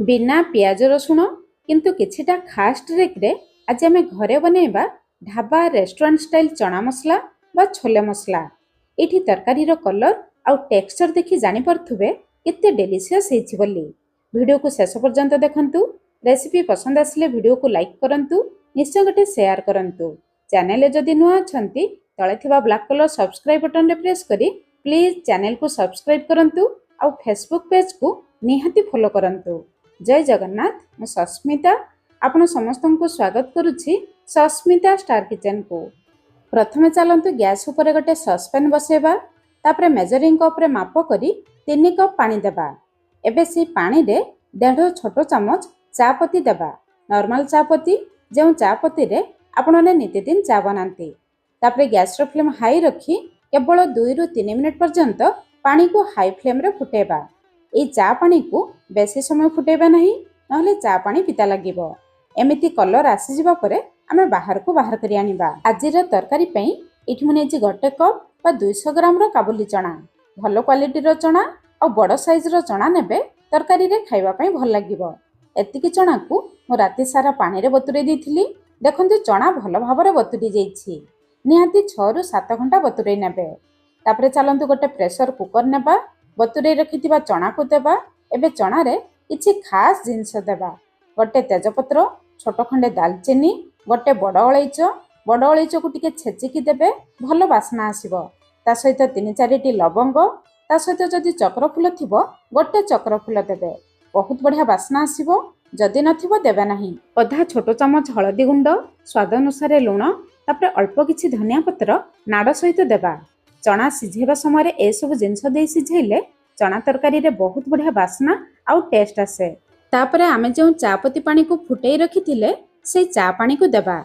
बिना पियाज रसुण किंतु किछिटा खास ट्रिक्रे आज आम घरे बनैबा ढाबा रेस्टोरेंट स्टाइल चना मसला बा छोले मसला। ये तरकारी कलर आउ टेक्सचर देखि जानि पारुथुबे केते डेलीशियस हेछि बोली। वीडियो को शेष पर्यंत देखंतु। रेसिपी पसंद आसिले वीडियो को लाइक करंतु, निश्चय गोटे शेयर करंतु। चैनल जदि नुआ अछंती तळे थिबा ब्लैक कलर सब्सक्राइब बटन रे प्रेस करी प्लीज चैनल को सब्सक्राइब करंतु आउ फेसबुक पेज को निहाती फॉलो करंतु। जय जगन्नाथ। मु सस्मिता आपण समस्त को स्वागत करुछि सस्मिता स्टार किचन को। प्रथमे चलंतु गैस ऊपर गोटे ससपैन बसेबा, तापरे मेजरिंग कप रे माप करी 3 कप पानी देबा। एबे से पानी रे 1.5 छोट चामच चापत्ती देबा। नॉर्मल चापत्ती जो चापत्ती रे आपने नित्यदिन चा बनाती। तापरे गैस रो फ्लेम हाई रखी केवल 2 रु 3 मिनिट पर्यंत पानी को हाई फ्लेम रे फुटेबा। ये चा पानी को बेसी समय फुटेबा नहीं, नहले चा पानी पिता लागिबो। एमिति कलर आसी जिबा परे आमे बाहर को बाहर करी आनिबा। आजिर तरकारी पई इठी मुने जे 1 कप बा 200 ग्राम रो काबुली चना, भलो क्वालिटी रो चना और बड़ साइज रो चना नेबे तरकारी रे खाइबा पई भल लागिबो। एतिकी चना को मो राती सारा पानी रे बतुरे देथिली। देखंतु चना भलो भाबरे बतुरी जाईछि। निहाती 6 रु 7 घंटा बतुरे नेबे। तापरे चलंतु गोटे प्रेशर कुकर नेबा, बतुरे रखिथिबा चना को देबा। एबे चना रे किछि खास जिंस देबा। गोटे तेजपत्र, छोट खंडे दालचीनी, गोटे बड़ अलैच को टिके छेचिकी देबे, भलो बासना आसीबो। ता सहित 3-4टी लवंग, ता सहित जदि चक्रफूल थिबो गोटे चक्रफूल देबे, बहुत बढ़िया बासना आसीबो। जदि नथिबो देबे नाही। आधा छोट चामच हळदी गुंड, स्वाद अनुसार लूण, तापरे अल्प किछि धनिया पत्र नाड़ सहित देबा। चना सिझेबा समय ए सब जिंस दे सिझेले चना तरकारी रे बहुत बढ़िया बासना आउ टेस्ट आसे। तापरे आमे जो चापत्ती पानी को फुटेई रखिथिले से चा पानी को देबा।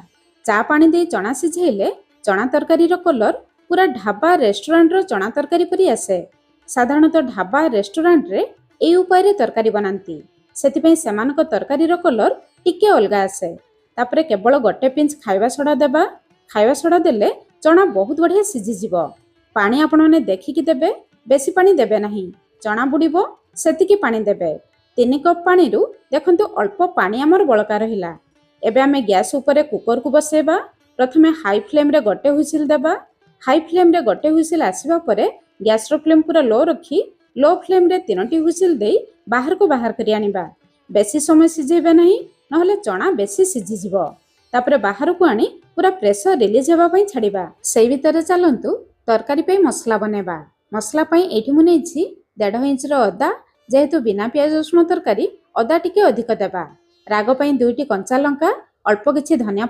चा पानी दे चना सिझेले चना तरकारी रो कलर पूरा ढाबा रेस्टोरेंट रो चना तरकारी परि आसे। साधारणतः ढाबा रेस्टोरेंट रे ए उपाय रे तरकारी बनांती, सेति सेमानक तरकारी रो कलर टिके अलगा आसे। तापरे केवल गोटे पिंच खाइबा सोडा देबा। खाइबा सोडा देले चना बहुत बढ़िया सिझी जिवो। पानी आपने देखिकी देबे, बेसी पानी देबे नहीं, चना बुड़ीबो सेतिकी पानी देबे। 3 कप पानी रु देखंतु अल्प पानी आमर बळका रहिला। एबे आमे गैस ऊपर कुकर को बसेबा। प्रथमे हाई फ्लेम रे गोटे हुइसिल देबा। हाई फ्लेम रे गोटे हुइसिल आसीबा परे गैस रो फ्लेम पूरा लो रखी लो फ्लेम रे 3टी हुइसिल देई बाहर को बाहर करी आनिबा। बेसी समय सिझेबे नहीं, नहले चना बेसी सिझी जिवो। तापरे बाहर को आनी पूरा प्रेशर रिलीज हेबा पई छाड़ीबा। सेई भितरे चलंतु तरकारी पे मसला बनेबा। मसला पई एठी मु नेछि 1.5 इंच रो अदा। जेहेतु बिना प्याज रसुण तरकारी अदा टिके अधिक देबा। राग पई 2टी कंचा लंका, अल्प किछि धनिया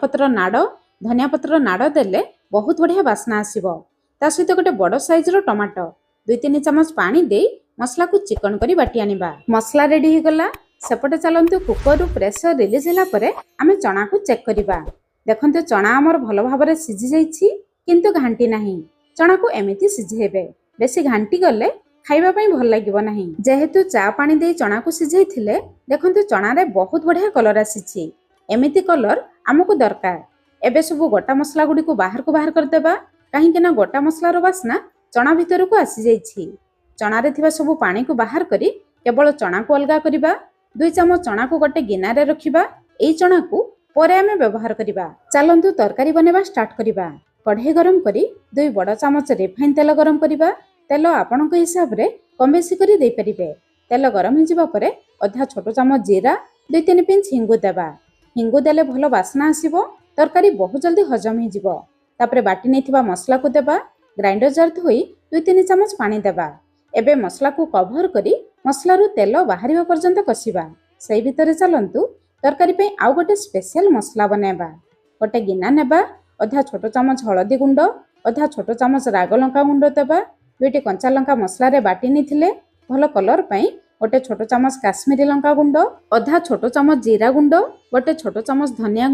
पत्र नाड़ देले बहुत बढ़िया बासना आसीबो। ता सहित गोटे बड़ साइज रो टमाटो, 2-3 चमच पानी दे मसला को चिकन करी बाटी आनिबा। मसला रेडी हो गला। सेपटे चलंतु कुकर रु प्रेशर रिलीज होला परे आमे चना को चेक करिबा। देखंतु चना हमर भलो भाबरे सिझी जाईछि, किंतु घांटी नाही। चना को एमिति सिझेबे, बेसी घांटी गले खाइबा पई भल लागिबो नाही। जेहेतु चा पानी दे चना को सिझेइथिले देखंतु चना रे बहुत बढ़िया कलर आसीछि। एमिति कलर हमकु दरकार। एबे सब गोटा मसला गुडी को बाहर कर देबा, काहे कि ना गोटा मसला रो बासना चना भीतर को आसी जाईछि। चना रे थिबा सब पानी को बाहर करी केवल चना को अलगा करिबा। 2 चमच चना को गोटे गिना रे रखिबा। एई चना को परे आमे व्यवहार करिबा। चलंतु तरकारी बनेबा स्टार्ट करिबा। कढ़ाई गरम करी 2 बड़ चामच रिफाइन तेल गरम करिबा। तेल आपणक हिसाब रे कम बेसी करी दे परिबे। तेल गरम हिजिबा परे आधा छोट चामच जीरा, 2-3 पिंच हिंगु देबा। हिंगु देले भलो बासना आसीबो, तरकारी बहुत जल्दी हजम हिजिबो। तापरे बाटी नेथिबा मसला को देबा। ग्राइंडर जार धोई 2-3 चमच पानी देबा। एबे मसला को कवर करी मसला रु तेल बाहरिबा पर्यंत कसिबा। सेई भितरे चलंतु तरकारी पे आउ गोटे स्पेशल मसला बनेबा। गोटे गिना नेबा, आधा छोट चामच हळदी गुंड, आधा छोट चामच राग लंका गुंड देबा। 2टी कंचा लंका मसला रे बाटी निथिले भलो कलर पई गोटे छोट चामच काश्मीरी लंका गुंड, आधा छोट चामच जीरा गुंड, गोटे छोट चामच धनिया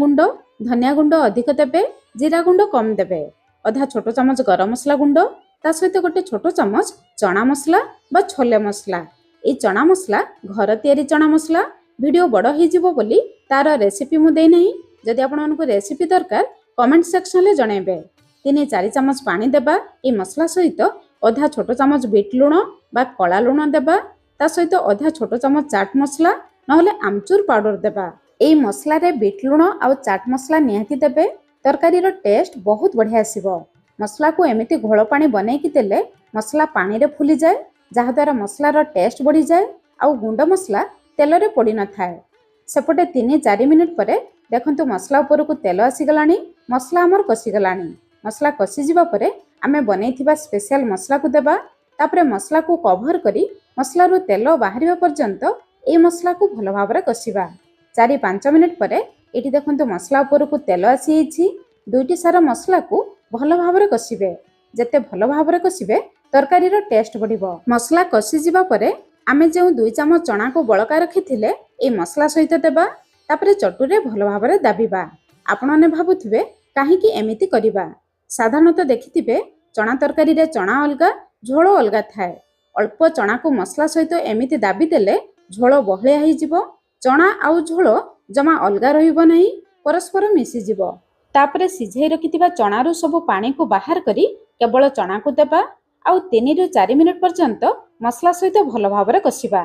गुंड अधिक देबे, जीरा गुंड कम देबे। आधा छोट चामच गरम मसला गुंड, ता सहित गोटे छोट चामच चना मसला बा छोले मसला। ए चना मसला घर तैयारी चना मसला। वीडियो बड़ हो जिवो बोली तार रेसिपी मु देई नहीं। जदि आपन को रेसिपी दरकार कमेंट सेक्शन ले जणेबे। 3-4 चमच पानी देबा। ए मसला सहित आधा छोट चामच बीट लूण बा कला लूण देबा। ता सहित आधा छोट चामच चाट मसला नहले आमचूर पाउडर देबा। एई मसला रे बीट लुण आउ चाट मसला निहाती देबे, तरकारीर टेस्ट बहुत बढ़िया आसीबो। मसला को एमिति घोल पानी बनेकी देले मसला पानी रे फुली जाए, जहा द्वारा मसलार टेस्ट बढ़ी जाए आउ गुंड मसला तेल रे पड़ी न थाए। सेपटे 3-4 मिनिट परे देखंतु मसला ऊपर को तेल आसीगलानी, मसला हमर कसीगलानी। मसला कसी जिबा परे आमे बनेइथिबा स्पेशल मसला को देबा, तापरे मसला को कभर करी मसला रो तेल बाहरिबा पर्यंत ए मसला को भलो भाबरे कसीबा। 4-5 मिनिट परे एठी देखंतु मसला ऊपर को तेल आसी हिची। दुईटी सारा मसला को भलो भाबरे कसीबे। जेते भलो भाबरे कसीबे तरकारीर टेस्ट बढ़िबो। मसला कसी जिबा परे आमे जे 2 चामच चना को बळका रखिथिले ए मसला सहित देबा, तापरे चटुरे भलो भाबरे दाबिबा। आपनने भाबुथिबे काहेकि एमिति करिबा। साधारणतः देखिथिबे चना तरकारी रे चना अलगा झोल अलगा थाए। अल्प चना को मसला सहित एमिति दाबी देले झोल बहलिया होई जिवो। चना आउ झोल जमा अलगा रहिबो नहीं, परस्पर मिसी जिवो। तापरे सिझाई रखिथिबा चनारू सब पानी को बाहर करी केवल चना को देबा आउ 3-4 मिनिट पर्यंत मसला सहित भलो भाबरे कसिबा।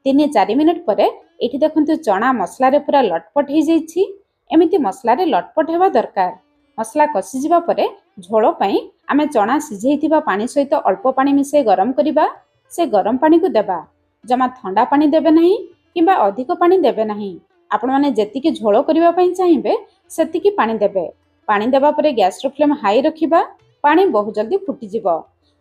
3-4 मिनिट परे एठी देखंतु चना मसला रे पूरा लटपट हो जाइछि। एमिति मसला रे लटपट हेबा दरकार। मसला कसी जिबा परे झोल पई आमे चना सिझेइथिबा पानी सहित अल्प पानी मिसे गरम करिबा। से गरम पानी को देबा, जमा ठंडा पानी देबे नहीं किंबा अधिक पानी देबे नहीं। आपण माने जेतिकी झोल करिबा पई चाहिबे सेतिकी पानी देबे। पानी देबा परे गैस रो फ्लेम हाई रखिबा, पानी बहुत जल्दी फुटी जिवो।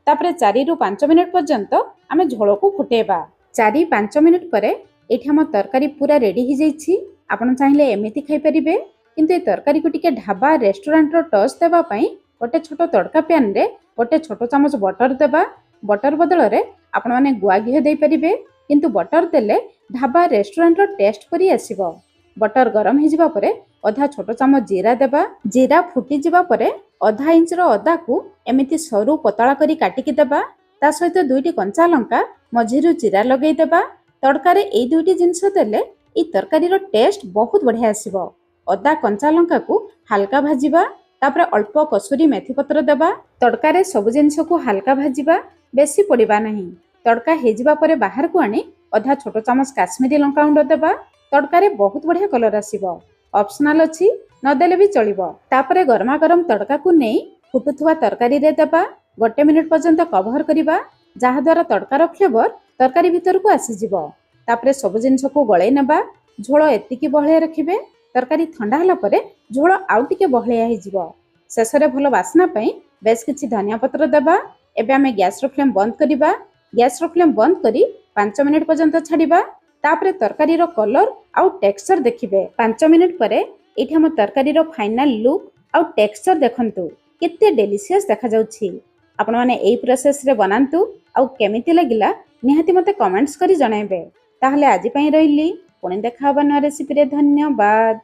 तापरे 4-5 मिनिट पर्यंत आमे झोल को फुटेबा। 4-5 मिनिट परे एठी हम तरकारी पूरा रेडी हो जाइछि। आपण चाहिले एमिति खाइ परिबे, किंतु ए तरकारी को टिके ढाबा रेस्टोरेंट रो टच देबा पई गोटे छोट तड़का पैन रे गोटे छोट चामच बटर देबा। बटर बदल रे आपण माने गुआ घी दे परिबे, किंतु बटर देले ढाबा रेस्टोरेंट रो टेस्ट परि आसीबो। बटर गरम हो जिबा परे आधा छोट चामच जीरा देबा। जीरा फुटी जिबा परे आधा इंच रो अदा को एमिति सरू पतला करी काटिकी देबा। ता सहित 2टी कंचा लंका मझिरु चिरा लगेई देबा। तड़कारे एई 2टी जिंस देले ई तरकारी रो टेस्ट बहुत बढ़िया आसीबो। अदा कंचा लंका को हल्का भाजिबा, तापरे अल्प कसुरी मेथी पत्र देबा। तड़कारे सब जिंस को हल्का भाजिबा, बेसी पड़िबा नहीं। तड़का हेजिबा परे बाहर को आनी आधा छोट चामच काश्मीरी लंका गुंड देबा। तड़कारे बहुत बढ़िया कलर आसीबो। ऑप्शनल अछि, न देले भी चलिबो। तापरे गरमा गरम तड़का को नेई फुटुथुवा तरकारी रे देबा। 1 मिनिट पर्यंत कवर करिबा, जहा द्वारा तड़कार फ्लेवर तरकारी भीतर को आसी जिवो। तापरे सब जिंस को गळै नेबा। झोल एतिकी बहलिया रखिबे। तरकारी ठंडा हला परे झोल आउ टिके बहलिया हो जिवो। शेषरे भलो बास्ना पई बेस किछि धनिया पत्र देबा। एबे आमे गैस रो फ्लेम बंद करिबा। गैस रो फ्लेम बंद करी 5 मिनिट पर्यंत छाड़िबा। तापरे तरकारी रो कलर आउ टेक्सचर देखिबे। 5 मिनिट परे एठी हम तरकारी रो फाइनल लुक आउ टेक्सचर देखंतु केते डेलिशियस देखा जाउछि। आपण माने एई प्रोसेस रे बनांतु आउ केमिति लागिला निहाती मते कमेंट्स करी जणाइबे। ताहले आजि पई रहिली, पुणी देखा हबा नया रेसिपी रे। धन्यवाद।